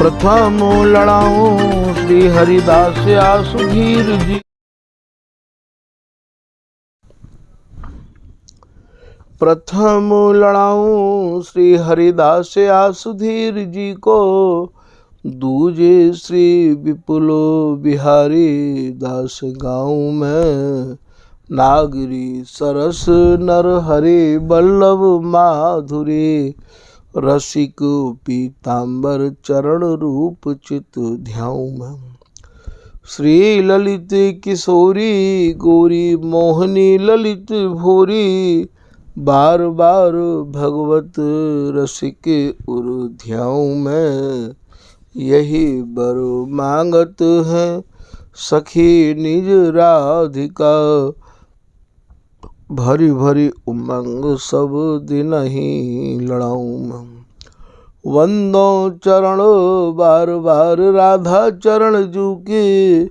प्रथम लड़ाऊं श्री हरिदास आसुधीर जी। प्रथम लड़ाऊं श्री हरिदास आसुधीर जी को, दूजे श्री विपुलो बिहारी दास गाँव में। नागरी सरस नर हरि बल्लभ माधुरी, रसिक पीतांबर चरण रूप चित ध्याऊ में। श्री ललित किशोरी गोरी मोहनी ललित भोरी, बार बार भगवत रसिक उर ध्याऊ में। यही बर मांगत है सखी निज राधिका, भरी भरी उमंग सब दिन ही लड़ाऊं मैं। वंदो चरण बार बार राधा चरण जू के,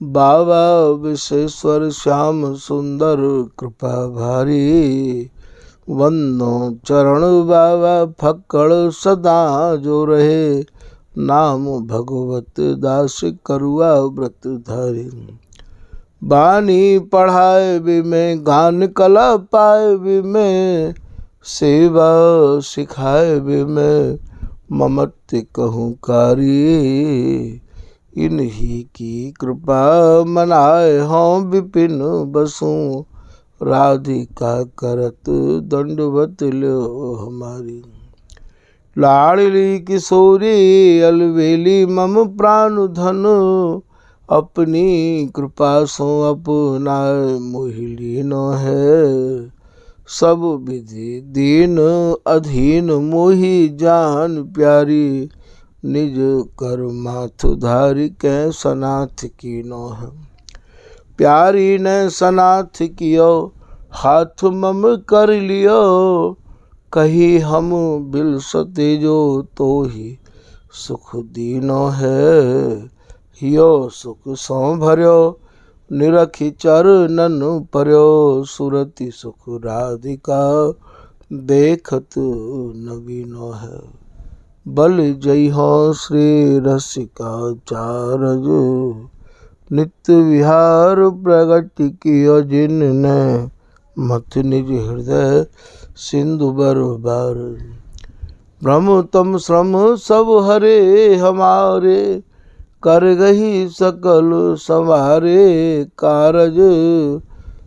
बाबा विश्वेश्वर श्याम सुंदर कृपा भारी। वंदो चरण बाबा फक्कड़ सदा जो रहे, नाम भगवत दास करुआ व्रत धारी। बानी पढ़ाए भी में गान कला पाए भी में, सेवा सिखाए भी में ममत्व कहूँ कारी। इन्हीं की कृपा मनाए हों विपिन बसूं, राधिका करत दंडवत लो हमारी। लाडली किशोरी अलवेली मम प्राण धन, अपनी कृपा सो अपना मोहिलीन है। सब विधि दीन अधीन मोहि जान प्यारी, निज कर माथ धारी कै सनाथ कीनो है। प्यारी ने सनाथ कियो हाथ मम कर लियो, कही हम बिल सते जो तो ही सुख दीनो है। हियो सुख सो भर्यो निरखी चरणन पर्यो, सुरति सुख राधिका देखत नवीनो है। बल जय हो श्री रसिका चारज, नित्य विहार प्रगट कियो जिनने, मथ निज हृदय सिंधु बरबार। ब्रह्म तम श्रम सब हरे हमारे, कर गही सकल संवारे कारज।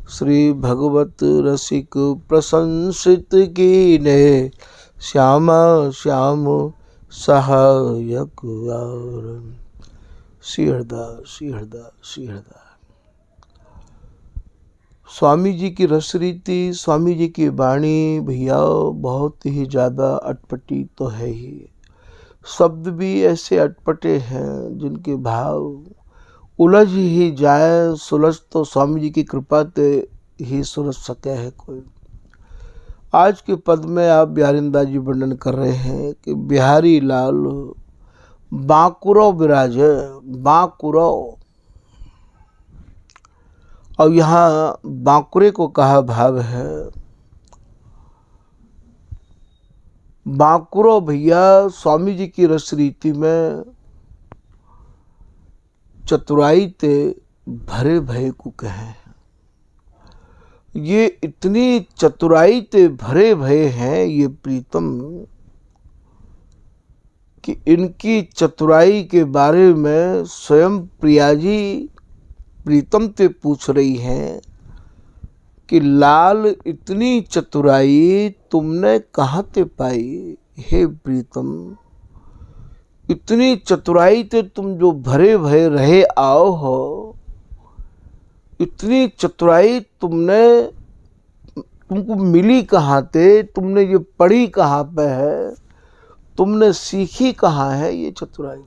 श्री भगवत रसिक प्रशंसित कीने, श्यामा श्याम सहायक और। श्री हरदास श्री हरदास श्री हरदास। स्वामी जी की रसरीति, स्वामी जी की वाणी भैया बहुत ही ज़्यादा अटपटी तो है ही। शब्द भी ऐसे अटपटे हैं जिनके भाव उलझ ही जाए। सुलझ तो स्वामी जी की कृपा ते ही सुलझ सके है कोई। आज के पद में आप बिहारिंदा जी वर्णन कर रहे हैं कि बिहारी लाल बांकुरो विराजे, बांकुरो। और यहाँ बांकुरे को कहा भाव है। बांकुरो भैया स्वामी जी की रस रीति में चतुराई ते भरे भय को कहे। ये इतनी चतुराई ते भरे भय हैं ये प्रीतम, कि इनकी चतुराई के बारे में स्वयं प्रिया जी प्रीतम ते पूछ रही हैं कि लाल इतनी चतुराई तुमने कहाँ ते पाई। हे प्रीतम, इतनी चतुराई ते तुम जो भरे भय रहे आओ हो, इतनी चतुराई तुमको मिली कहाँ ते, तुमने ये पढ़ी कहाँ पे है, तुमने सीखी कहाँ है ये चतुराई।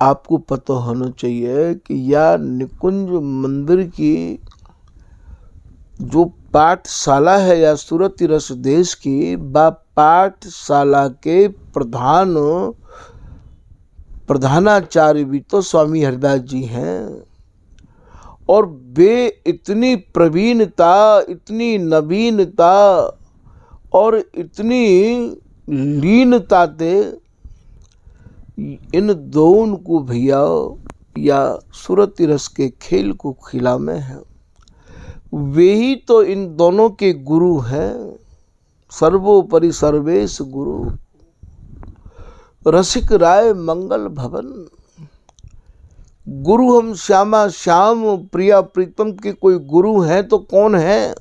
आपको पता होना चाहिए कि यह निकुंज मंदिर की जो पाठशाला है या सूरत रस देश की पाठशाला के प्रधानाचार्य भी तो स्वामी हरिदास जी हैं। और वे इतनी प्रवीणता, इतनी नवीनता और इतनी लीनता थे इन दोनों को भैया या सूरती रस के खेल को खिला में है, वे ही तो इन दोनों के गुरु हैं। सर्वोपरि सर्वेश गुरु, रसिक राय मंगल भवन। गुरु हम श्यामा श्याम प्रिया प्रीतम के कोई गुरु हैं तो कौन है?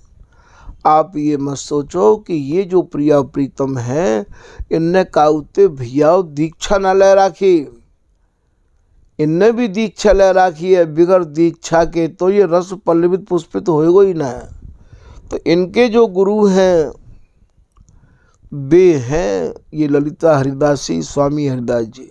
आप ये मत सोचो कि ये जो प्रिया प्रीतम है इनने काउते भैया दीक्षा ना ले राखी, इनने भी दीक्षा ले राखी है। बिगर दीक्षा के तो ये रस पल्लवित पुष्पित होएगा ही ना। तो इनके जो गुरु हैं वे हैं ये ललिता हरिदासी स्वामी हरिदास जी।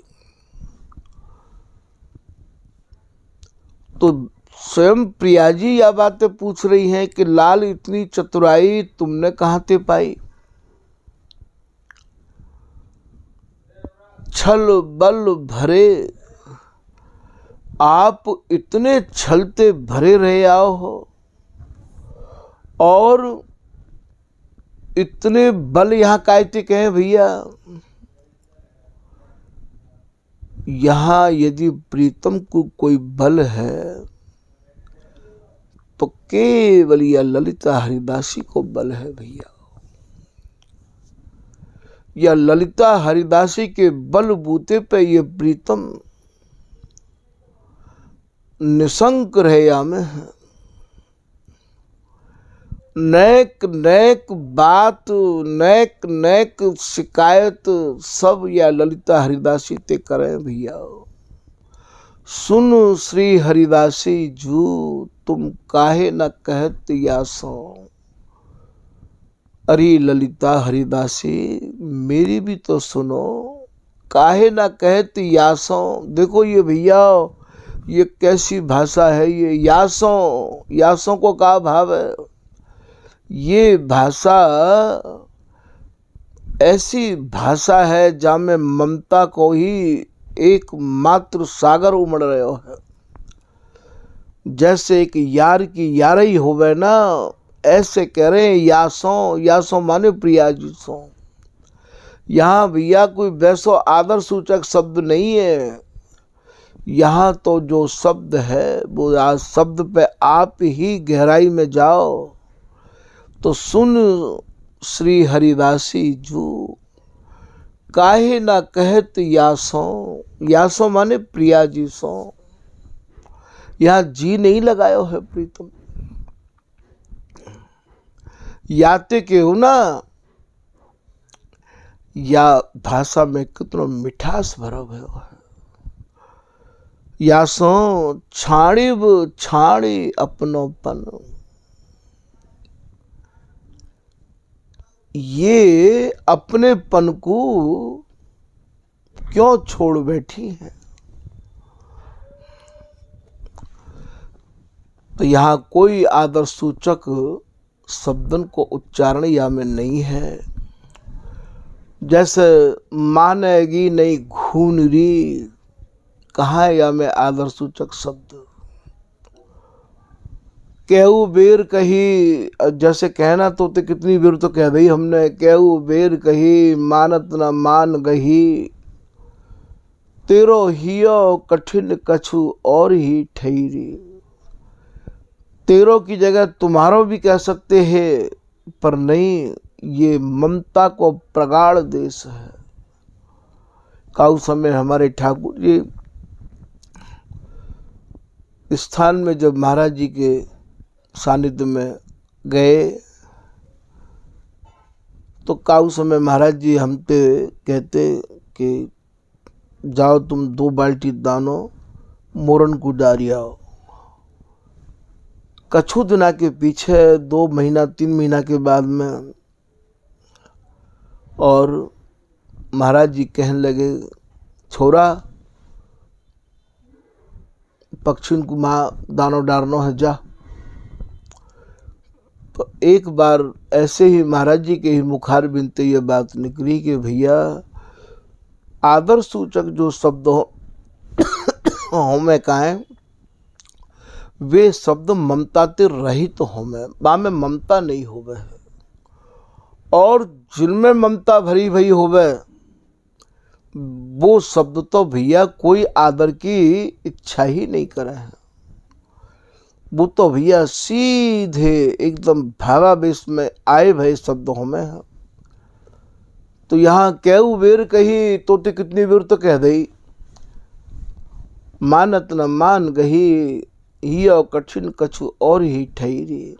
तो स्वयं प्रिया जी यह बातें पूछ रही हैं कि लाल इतनी चतुराई तुमने कहाँ से पाई? छल बल भरे आप इतने छलते भरे रहे आओ हो और इतने बल यहाँ कायते कहें भैया? यहाँ यदि प्रीतम को कोई बल है तो केवल यह ललिता हरिदासी को बल है भैया। या ललिता हरिदासी के बल बूते पे ये प्रीतम निशंक रहया में है। नेक नेक बात नेक नेक शिकायत सब या ललिता हरिदासी ते करें भैया। सुन श्री हरिदासी जू तुम काहे न कहत यासो। अरे ललिता हरिदासी मेरी भी तो सुनो, काहे न कहत यासो। देखो ये भैया ये कैसी भाषा है ये यासों, यासों को क्या भाव है? ये भाषा ऐसी भाषा है जहाँ में ममता को ही एकमात्र सागर उमड़ रहे हो है। जैसे एक यार की यारी होवे ना, ऐसे कह रहे हैं यासों। यासों माने प्रिया जी सो। यहाँ भैया कोई वैसो आदर सूचक शब्द नहीं है। यहाँ तो जो शब्द है वो आज शब्द पे आप ही गहराई में जाओ तो सुन श्री हरिदासी जू काहे ना कहत यासों। यासों माने प्रिया जी सो। यहाँ जी नहीं लगायो है प्रीतम, याते के हो ना। या भाषा में कितना मिठास भरा भयो है। यासों छाड़िब छाड़ी अपनोपन। ये अपनेपन को क्यों छोड़ बैठी है? तो यहाँ कोई आदर सूचक शब्दन को उच्चारण या में नहीं है। जैसे मानेगी नहीं घूनरी, कहाँ है या में आदर सूचक शब्द? केहू बेर कही, जैसे कहना तो कितनी बेर तो कह दी हमने। केहू बेर कही मानत न मान गही, तेरो हियो कठिन कछु और ही ठहरी। तेरो की जगह तुम्हारो भी कह सकते हैं, पर नहीं, ये ममता को प्रगाढ़ देश है। काउ समय हमारे ठाकुर जी स्थान में जब महाराज जी के सानिध्य में गए तो काउ समय महाराज जी हमते कहते कि जाओ तुम 2 बाल्टी दानो मोरन को डारी आओ। कछु दिना के पीछे 2 महीना 3 महीना के बाद में और महाराज जी कहने लगे छोरा पक्षिन को माँ दानो डारनो है जा। तो एक बार ऐसे ही महाराज जी के ही मुखार बिनते ये बात निकली कि भैया आदर सूचक जो शब्द हो में कहें वे शब्द ममता ते रहित हो में, बा में ममता नहीं होवे है। और जिनमें ममता भरी भई होवे वो शब्द तो भैया कोई आदर की इच्छा ही नहीं करे है। वो तो भैया सीधे एकदम भावावेश में आए भय शब्दों में है। तो यहाँ कैऊ बेर कही तो कितनी बेर तो कह दई, मानत न मान गही ही और कठिन कछु और ही ठहरी।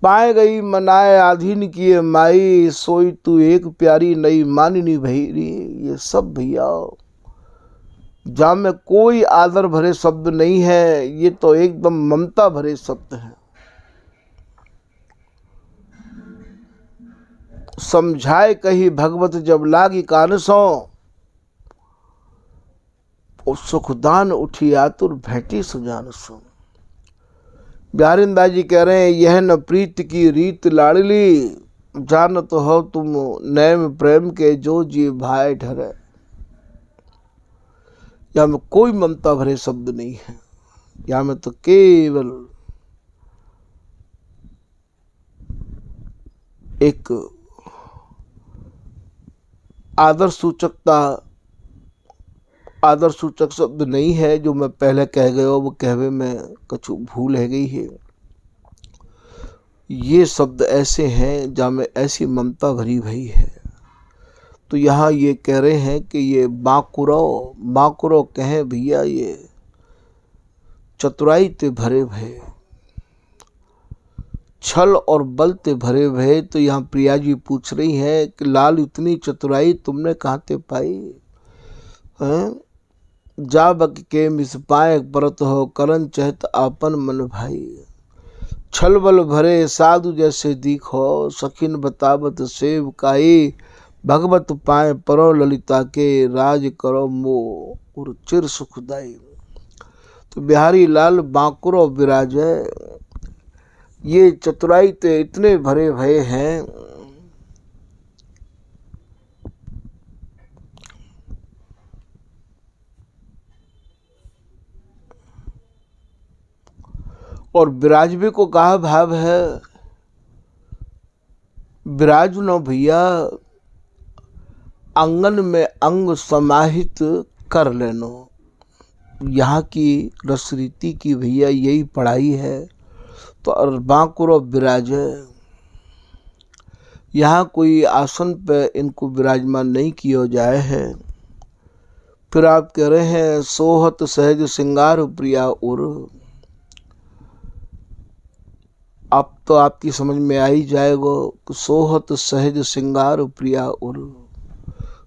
पाए गई मनाए आधीन किए माई, सोई तू एक प्यारी नई माननी भैरी। ये सब भैया जहाँ में कोई आदर भरे शब्द नहीं है, ये तो एकदम ममता भरे शब्द हैं। समझाए कही भगवत जब लागी कानसों, ओ सुखदान उठी आतुर भेटी सुजान सो। बिहारिंदा जी कह रहे हैं, यह न प्रीत की रीत लाडली, जान तो हो तुम नैम प्रेम के जो जी भाई ठहरे। यहाँ में कोई ममता भरे शब्द नहीं है, यहाँ में तो केवल एक आदर सूचक शब्द नहीं है। जो मैं पहले कह गया वो कहवे में कछु भूल है गई है। ये शब्द ऐसे हैं जहाँ में ऐसी ममता भरी भई है। तो यहाँ ये कह रहे हैं कि ये बाकुरो कहें भैया, ये चतुराई ते भरे भय, छल और बल ते भरे भय। तो यहाँ प्रिया जी पूछ रही हैं कि लाल इतनी चतुराई तुमने कहाँ ते पाई हैं? जा बक के मिस पाए परत हो, करन चहत आपन मन भाई। छल बल भरे साधु जैसे दीखो, सखिन बतावत सेव काई। भगवत पाए परो ललिता के, राज करो मोर और चिर सुखदाई। तो बिहारी लाल बांकुरो विराज है। ये चतुराई ते इतने भरे भय हैं, और विराजवे को कहा भाव है, विराज नो भैया आंगन में अंग समाहित कर लेनो। यहाँ की रसरीति की भैया यही पढ़ाई है। तो बांकुरो विराज है, यहाँ कोई आसन पे इनको विराजमान नहीं किया जाए है। फिर आप कह रहे हैं सोहत सहज श्रृंगार प्रिया उर। अब तो आपकी समझ में आ ही जाएगा कि सोहत सहज श्रृंगार प्रिया उर।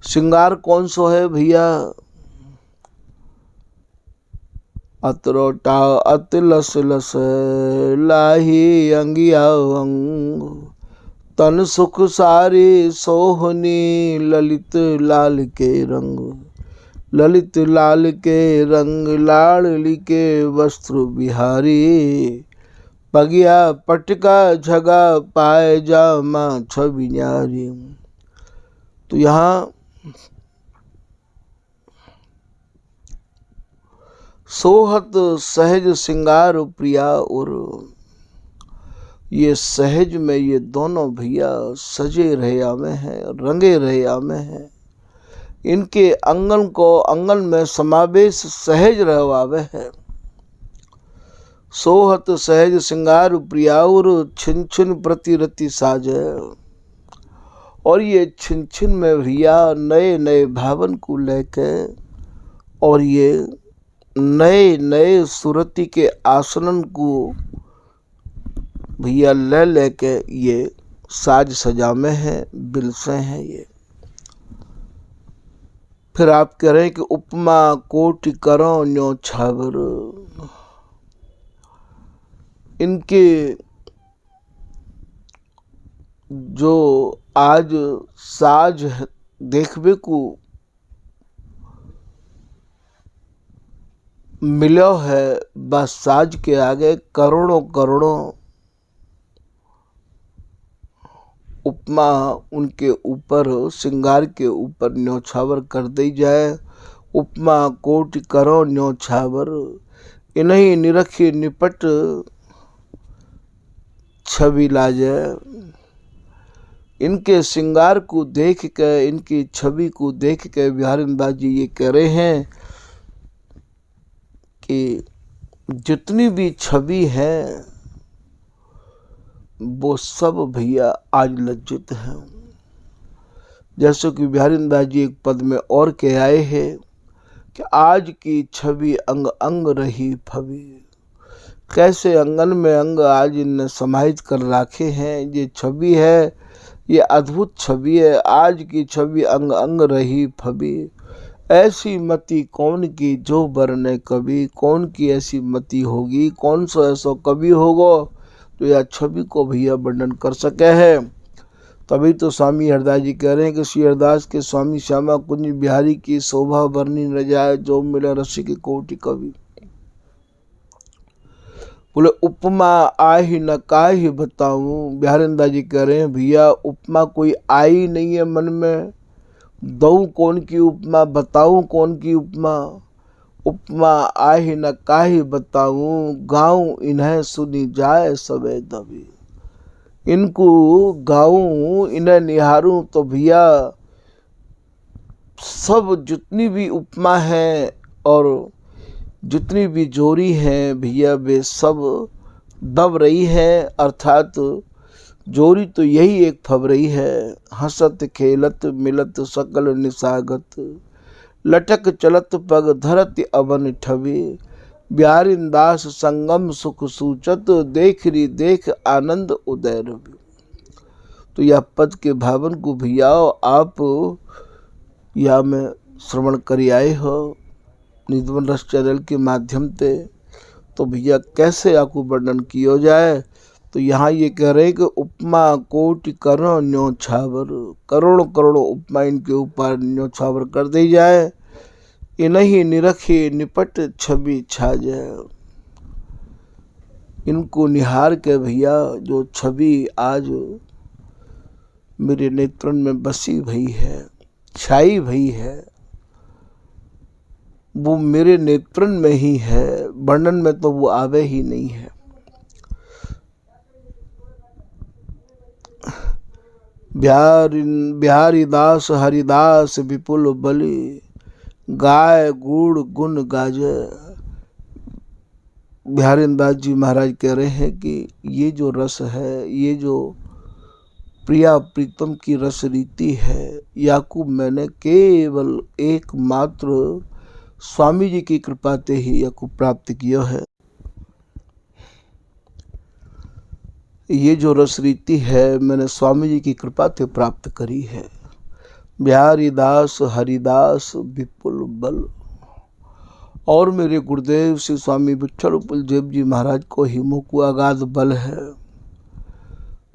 श्रृंगार कौन सो है भैया? अतरोटा अतिलस लस लाही अंगिया अंग, तन सुख सारी सोहनी ललित लाल के रंग। ललित लाल के रंग लाडली के वस्त्र बिहारी, पगिया पटका झगा पाए जामा छवि न्यारी। तो यहाँ सोहत सहज श्रृंगार प्रिया और ये सहज में ये दोनों भैया सजे रहे आमे हैं, रंगे रहे आमे हैं। इनके आंगन में समावेश सहज रहवावे है। सोहत सहज श्रृंगार प्रियाउर, छिन छिन प्रतिरति साजे। और ये छिन छिन में भैया नए नए भावन को लेके और ये नए नए सुरति के आसनन को भैया ले लेके ये साज सजामे हैं, बिलसे हैं ये। फिर आप कह रहे हैं कि उपमा कोटि करो न्यो छावर। इनके जो आज साज देखबे को मिलो है, बस साज के आगे करोड़ों करोड़ों उपमा उनके ऊपर श्रृंगार के ऊपर न्योछावर कर दी जाए। उपमा कोटि करो न्योछावर, इन्हीं निरखी निपट छवि लाजे। इनके श्रृंगार को देख कर, इनकी छवि को देख कर बिहारीदास जी ये कह रहे हैं कि जितनी भी छवि है वो सब भैया आज लज्जित हैं। जैसे कि बिहारीदास जी एक पद में और कह आए हैं कि आज की छवि अंग अंग रही फबी। कैसे अंगन में अंग आज इनने समाहित कर रखे हैं। ये छवि है, ये अद्भुत छवि है। आज की छवि अंग अंग रही फबी। ऐसी मति कौन की जो बरने कवि। कौन की ऐसी मति होगी, कौन सा ऐसा कवि होगा तो यह छवि को भैया वर्णन कर सके है। तभी तो स्वामी हरदास जी कह रहे हैं कि श्री हरदास के स्वामी श्यामा कुंज बिहारी की शोभा वर्णी न जाए, जो मिले रसिक कोटि कवि। बोले उपमा आही न काहि बताऊं। बिहारीदास जी कह रहे हैं भैया उपमा कोई आई नहीं है मन में। दऊं कौन की उपमा, बताऊं कौन की उपमा। उपमा आही न काहि बताऊं, गाऊं इन्हें सुनी जाए सबे दबी। इनको गाऊं, इन्हें निहारूं तो भैया सब जितनी भी उपमा है और जितनी भी जोरी है भैया वे सब दब रही है। अर्थात जोरी तो यही एक फब रही है। हंसत खेलत मिलत सकल निसागत, लटक चलत पग धरत अवन ठबी। बिहारीदास संगम सुख सूचत, देख री देख आनंद उदय रवि। तो यह पद के भावन को भैया आप या में श्रवण करी आए हो निधवन रस चैनल के माध्यम से। तो भैया कैसे आपको वर्णन किया जाए। तो यहाँ ये कह रहे हैं कि उपमा कोटि करो न्योछावर। करोड़ों करोड़ों उपमा इनके ऊपर न्योछावर कर दी जाए। इन्हीं निरखे निपट छवि छा जाए। इनको निहार के भैया जो छवि आज मेरे नेत्रन में बसी भई है, छाई भई है, वो मेरे नेत्रन में ही है। वर्णन में तो वो आवे ही नहीं है। बिहारीदास हरिदास विपुल बलि, गाय गुड़ गुण गाजे। बिहारीदास जी महाराज कह रहे हैं कि ये जो रस है, ये जो प्रिया प्रीतम की रस रीति है, याकूब मैंने केवल एकमात्र स्वामी जी की कृपा से ही याकूब प्राप्त किया है। ये जो रस रीति है मैंने स्वामी जी की कृपा से प्राप्त करी है। बिहारीदास हरिदास विपुल बल। और मेरे गुरुदेव श्री स्वामी विठल उपलदेव जी महाराज को ही मुकु अगाध बल है।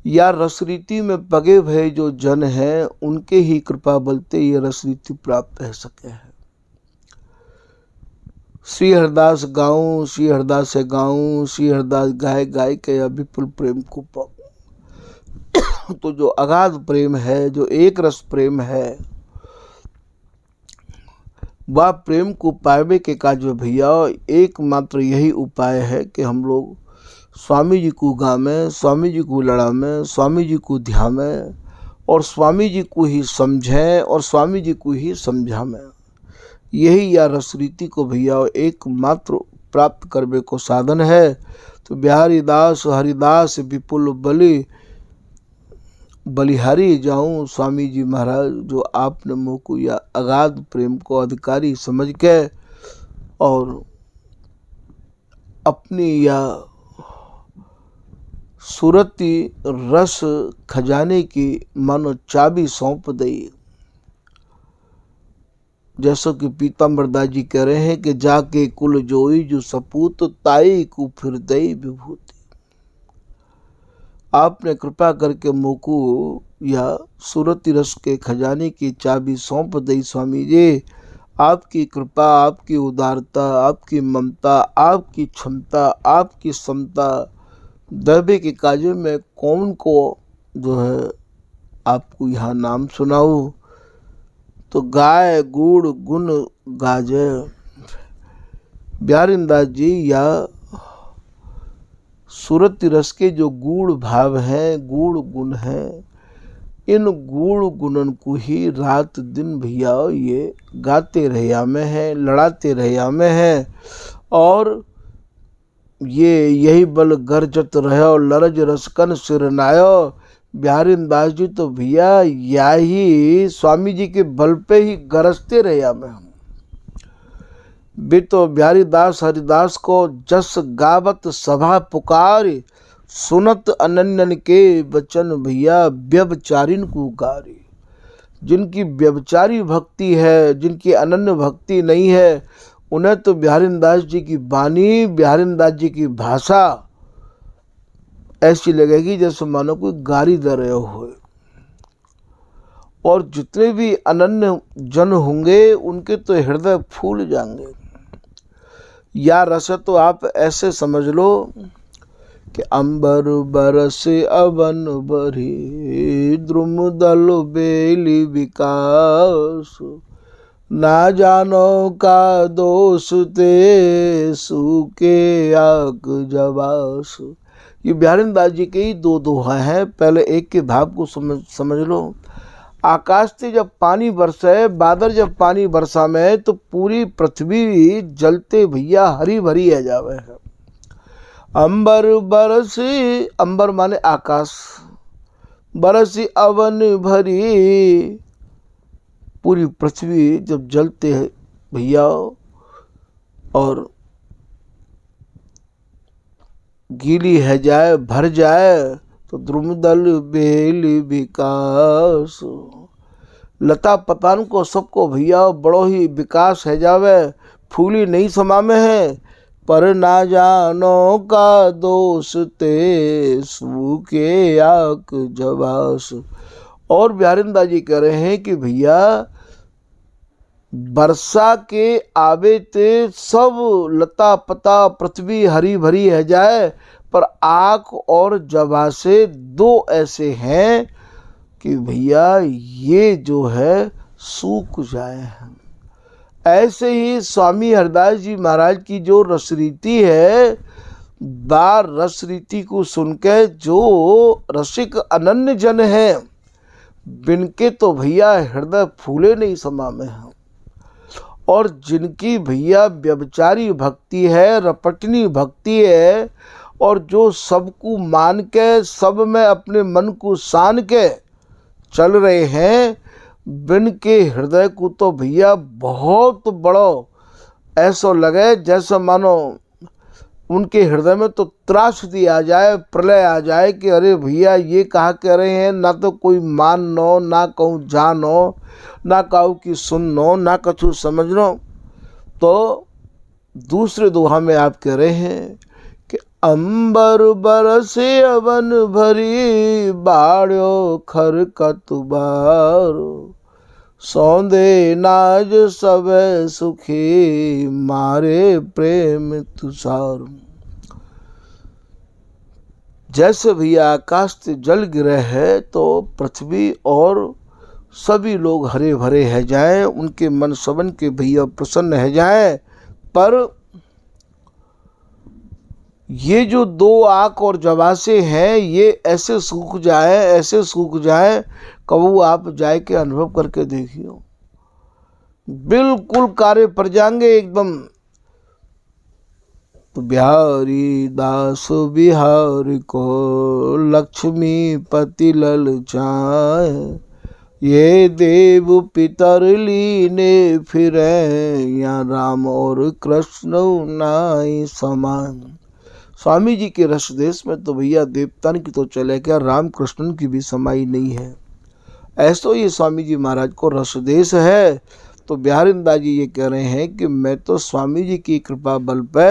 या रसरीति में पगे भय जो जन है उनके ही कृपा बलते ये रसरीति प्राप्त है सके है। श्री हरदास गाऊं, श्री हरदास से गाऊं, श्री हरदास गाय गाय के या विपुल प्रेम को पाऊं। तो जो अगाध प्रेम है, जो एक रस प्रेम है, वह प्रेम को पावे के काज में भैया एकमात्र यही उपाय है कि हम लोग स्वामी जी को गावें, स्वामी जी को लड़ावें, स्वामी जी को ध्यावें और स्वामी जी को ही समझें और स्वामी जी को ही समझावें। यही या रसरीति को भैया एकमात्र प्राप्त करने को साधन है। तो बिहारीदास हरिदास विपुल बलि, बलिहारी जाऊं स्वामी जी महाराज, जो आपने मोको या अगाध प्रेम को अधिकारी समझ के और अपनी या सूरती रस खजाने की मानो चाबी सौंप दई। जैसा कि पीताम्बर दास जी कह रहे हैं कि जाके कुल जोई जो सपूत, ताई को फिर दई विभूति। आपने कृपा करके मोको या सूरती रस के खजाने की चाबी सौंप दई स्वामी जी। आपकी कृपा, आपकी उदारता, आपकी ममता, आपकी क्षमता, आपकी समता दैवे के काजे में कौन को जो है आपको यहाँ नाम सुनाऊं। तो गाय गुड़ गुण गाजे। बिहारीदास जी या सूरती रस के जो गूढ़ भाव हैं, गूढ़ गुण हैं, इन गुण गुणन को ही रात दिन भैया ये गाते रहिया में है, लड़ाते रहिया में है। और ये यही बल गरजत रहो लरज रसकन सिरनायो। बिहारी दास जी तो भैया यही स्वामी जी के बल पे ही गरजते रहिया में हम भी। तो बिहारी दास हरिदास को जस गावत सभा पुकारी, सुनत अनन्यन के वचन भैया व्यभिचारिन को गारी। जिनकी व्यभिचारी भक्ति है, जिनकी अनन्य भक्ति नहीं है, उन्हें तो बिहारी दास जी की वाणी, बिहारी दास जी की भाषा ऐसी लगेगी जैसे मानो कोई गारी दे रहे हो। और जितने भी अनन्य जन होंगे उनके तो हृदय फूल जाएंगे। या रस तो आप ऐसे समझ लो कि अंबर बरसे अवन भरी, द्रुमदल बेली विकास, ना जानो का दोष ते सूके आक जवास। ये बिहारी दास जी के ही दो दोहा हैं। पहले एक के भाव को समझ लो। आकाश से जब पानी बरसे, बादल जब पानी बरसा में, तो पूरी पृथ्वी जलते भैया हरी भरी है जावे है। अंबर बरसी, अंबर माने आकाश, बरसी अवन भरी, पूरी पृथ्वी जब जलते है भैया और गीली है जाए, भर जाए, तो द्रुमदल बेली विकास। लता पतान को सबको भैया बड़ो ही विकास है जावे, फूली नहीं समा में है। पर ना जानो का दोष ते सूके आक जवास। और बिहारी दास जी कह रहे हैं कि भैया वर्षा के आवे ते सब लता पता पृथ्वी हरी भरी है जाए, पर आक और जवा से दो ऐसे हैं कि भैया ये जो है सूख जाए। ऐसे ही स्वामी हरदास जी महाराज की जो रसरीति है, बार रसरीति को सुनकर जो रसिक अनन्य जन है, बिनके तो भैया हृदय फूले नहीं समा में है। और जिनकी भैया व्यभिचारी भक्ति है, रपटनी भक्ति है, और जो सबको मान के, सब में अपने मन को सान के चल रहे हैं, बिन के हृदय को तो भैया बहुत बड़ो ऐसा लगे जैसा मानो उनके हृदय में तो त्रासदी आ जाए, प्रलय आ जाए कि अरे भैया ये कहा कह रहे हैं, ना तो कोई मानो, ना कहूँ जानो, ना कहूँ कि सुनो, ना कछु समझनो। तो दूसरे दोहा में आप कह रहे हैं कि अंबर बरसे अवन भरी, बाड़ो खरकत बारो, सौंदे नाज सब सुखी, मारे प्रेम तुषार। जैसे भैया आकाश से जल गिरे है तो पृथ्वी और सभी लोग हरे भरे है जाए, उनके मन सबन के भैया प्रसन्न है जाए। पर ये जो दो आक और जवासे हैं, ये ऐसे सूख जाए, ऐसे सूख जाए, कबू आप जाए के अनुभव करके देखियो, बिल्कुल कारे पर जाएंगे एकदम। तो बिहारी दास बिहारी को लक्ष्मी पति ललचाए, ये देव पितर लीने फिरे, या राम और कृष्ण नाई समान। स्वामी जी के रस देश में तो भैया देवतान की तो चले क्या, राम कृष्ण की भी समाई नहीं है। ऐसो ये स्वामी जी महाराज को रस देश है। तो बिहारी दास जी ये कह रहे हैं कि मैं तो स्वामी जी की कृपा बल पे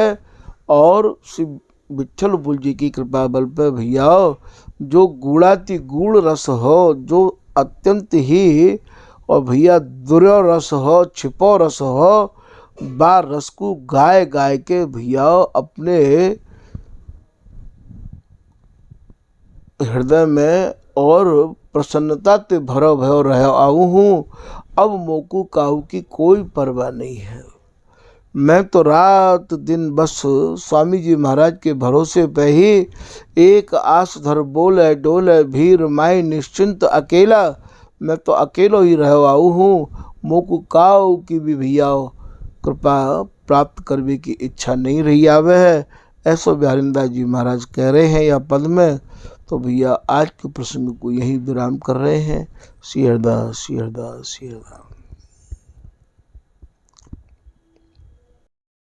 और श्री विठल बुल जी की कृपा बल पे भैया जो गुड़ाती गुड़ रस हो, जो अत्यंत ही और भैया दुर्यो रस हो, छिपो रस हो, बार रस को गाय गाय के भैया अपने हृदय में और प्रसन्नता ते भरो भयो रह आऊ हूँ। अब मोकू काऊ की कोई परवाह नहीं है। मैं तो रात दिन बस स्वामी जी महाराज के भरोसे पे ही एक आस धर बोले डोले भीर माई निश्चिंत अकेला। मैं तो अकेलो ही रहवाऊ हूँ, मोकू काऊ की भी भैया कृपा प्राप्त करने की इच्छा नहीं रही आवे है। ऐसो बिहारिंदास जी महाराज कह रहे हैं या पद में। तो भैया आज के प्रसंग को यही विराम कर रहे हैं। श्री हरदास, श्री हरदास, श्री हरदास।